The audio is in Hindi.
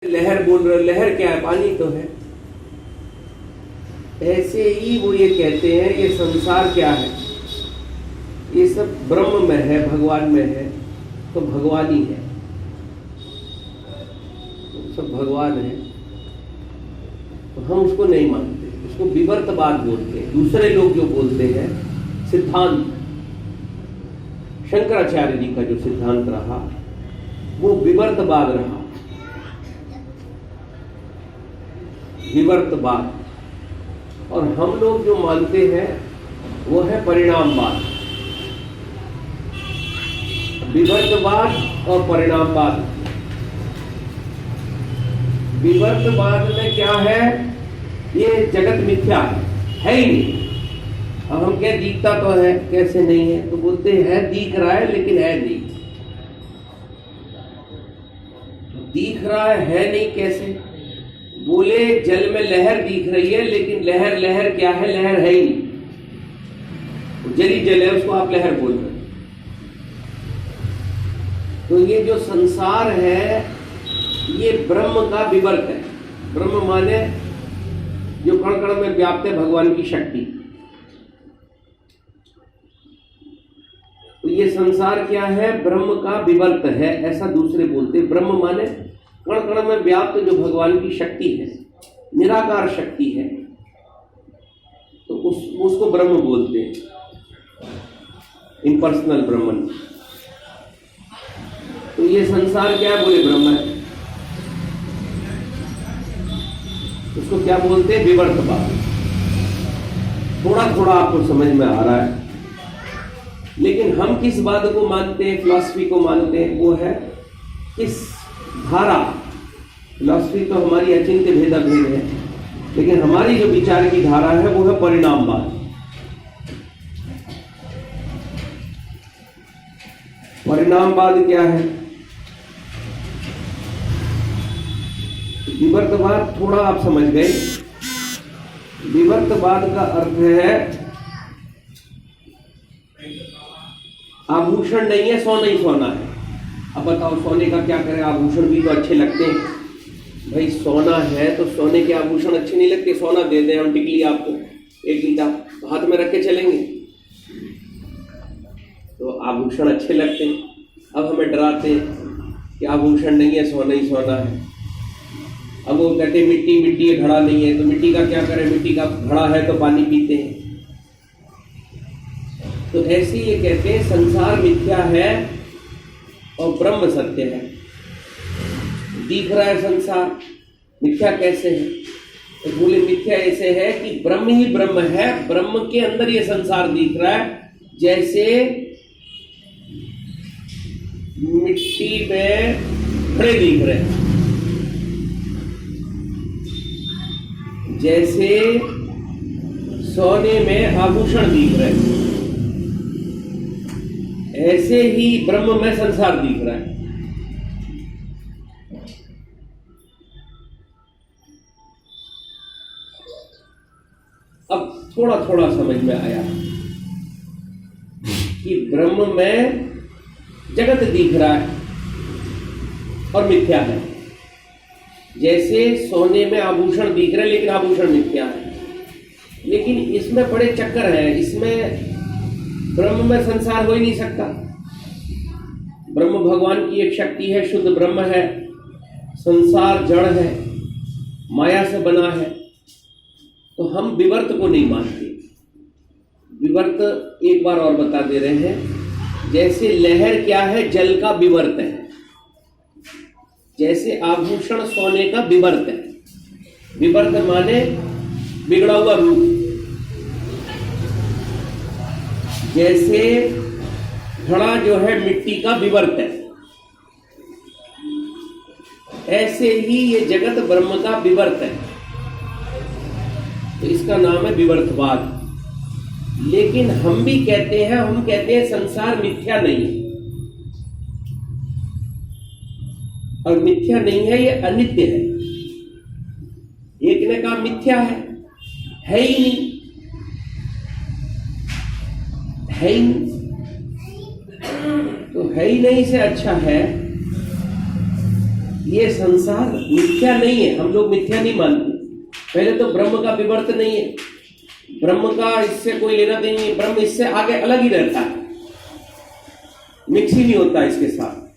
लहर बोल रहे, लहर क्या है? पानी तो है। ऐसे ही वो ये कहते हैं ये संसार क्या है, ये सब ब्रह्म में है, भगवान में है, तो भगवान ही है, सब भगवान है। तो हम उसको नहीं मानते, उसको विवर्तवाद बोलते हैं। दूसरे लोग जो बोलते हैं सिद्धांत, शंकराचार्य जी का जो सिद्धांत रहा वो विवर्तवाद रहा, विवर्तवाद। और हम लोग जो मानते हैं वो है परिणामवाद। विवर्तवाद और परिणामवाद। विवर्तवाद में क्या है, ये जगत मिथ्या है ही नहीं। अब हम क्या दिखता तो है, कैसे नहीं है, तो बोलते हैं दिख रहा है लेकिन है नहीं। दिख रहा है नहीं कैसे? बोले जल में लहर दिख रही है लेकिन लहर, लहर क्या है? लहर है ही नहीं, जली जल है, उसको आप लहर बोल रहे। तो ये जो संसार है ये ब्रह्म का विवर्त है। ब्रह्म माने जो कण कण में व्याप्त है भगवान की शक्ति। तो ये संसार क्या है? ब्रह्म का विवर्त है, ऐसा दूसरे बोलते। ब्रह्म माने कण कण में व्याप्त जो भगवान की शक्ति है, निराकार शक्ति है, तो उसको ब्रह्म बोलते हैं, इम्पर्सनल ब्रह्मन। तो ये संसार क्या है? बोले ब्रह्म है। उसको क्या बोलते हैं? विवर्तवाद। थोड़ा थोड़ा आपको समझ में आ रहा है, लेकिन हम किस बात को मानते हैं, फिलॉसफी को मानते हैं, वो है किस धारा। फिलॉसफी तो हमारी अचिंत्य भेदा भेद है, लेकिन हमारी जो विचार की धारा है वो है परिणामवाद। परिणामवाद क्या है? विवर्तवाद थोड़ा आप समझ गए। विवर्तवाद का अर्थ है आभूषण नहीं है, सोना ही सोना है। अब बताओ सोने का क्या करें? आभूषण भी तो अच्छे लगते हैं भाई। सोना है तो सोने के आभूषण अच्छे नहीं लगते। सोना दे दें हम टिकली आपको, एक ईटा हाथ में रख के चलेंगे तो आभूषण अच्छे लगते हैं। अब हमें डराते हैं कि आभूषण नहीं है, सोना ही सोना है। अब वो कहते मिट्टी मिट्टी है, घड़ा नहीं है, तो मिट्टी का क्या करें? मिट्टी का घड़ा है तो पानी पीते हैं। तो ऐसे ये कहते हैं संसार मिथ्या है और ब्रह्म सत्य है। दिख रहा है संसार, मिथ्या कैसे है? तो बोले मिथ्या ऐसे है कि ब्रह्म ही ब्रह्म है, ब्रह्म के अंदर ये संसार दिख रहा है। जैसे मिट्टी में घड़े दिख रहे हैं, जैसे सोने में आभूषण दिख रहे हैं, ऐसे ही ब्रह्म में संसार दिख रहा है। अब थोड़ा थोड़ा समझ में आया कि ब्रह्म में जगत दिख रहा है और मिथ्या है। जैसे सोने में आभूषण दिख रहे हैं लेकिन आभूषण मिथ्या है। लेकिन इसमें बड़े चक्कर हैं, इसमें ब्रह्म में संसार हो ही नहीं सकता। ब्रह्म भगवान की एक शक्ति है, शुद्ध ब्रह्म है। संसार जड़ है, माया से बना है। तो हम विवर्त को नहीं मानते। विवर्त एक बार और बता दे रहे हैं। जैसे लहर क्या है? जल का विवर्त है। जैसे आभूषण सोने का विवर्त है। विवर्त माने बिगड़ा हुआ रूप। जैसे घड़ा जो है मिट्टी का विवर्त है, ऐसे ही ये जगत ब्रह्म का विवर्त है। तो इसका नाम है विवर्तवाद। लेकिन हम भी कहते हैं, हम कहते हैं संसार मिथ्या नहीं है। और मिथ्या नहीं है, ये अनित्य है। एक ने कहा मिथ्या है ही नहीं, है ही नहीं। तो है ही नहीं से अच्छा है ये संसार मिथ्या नहीं है, हम लोग मिथ्या नहीं मानते। पहले तो ब्रह्म का विवर्त नहीं है, ब्रह्म का इससे कोई लेना देना नहीं, ब्रह्म इससे आगे अलग ही रहता है, मिक्स ही नहीं होता इसके साथ।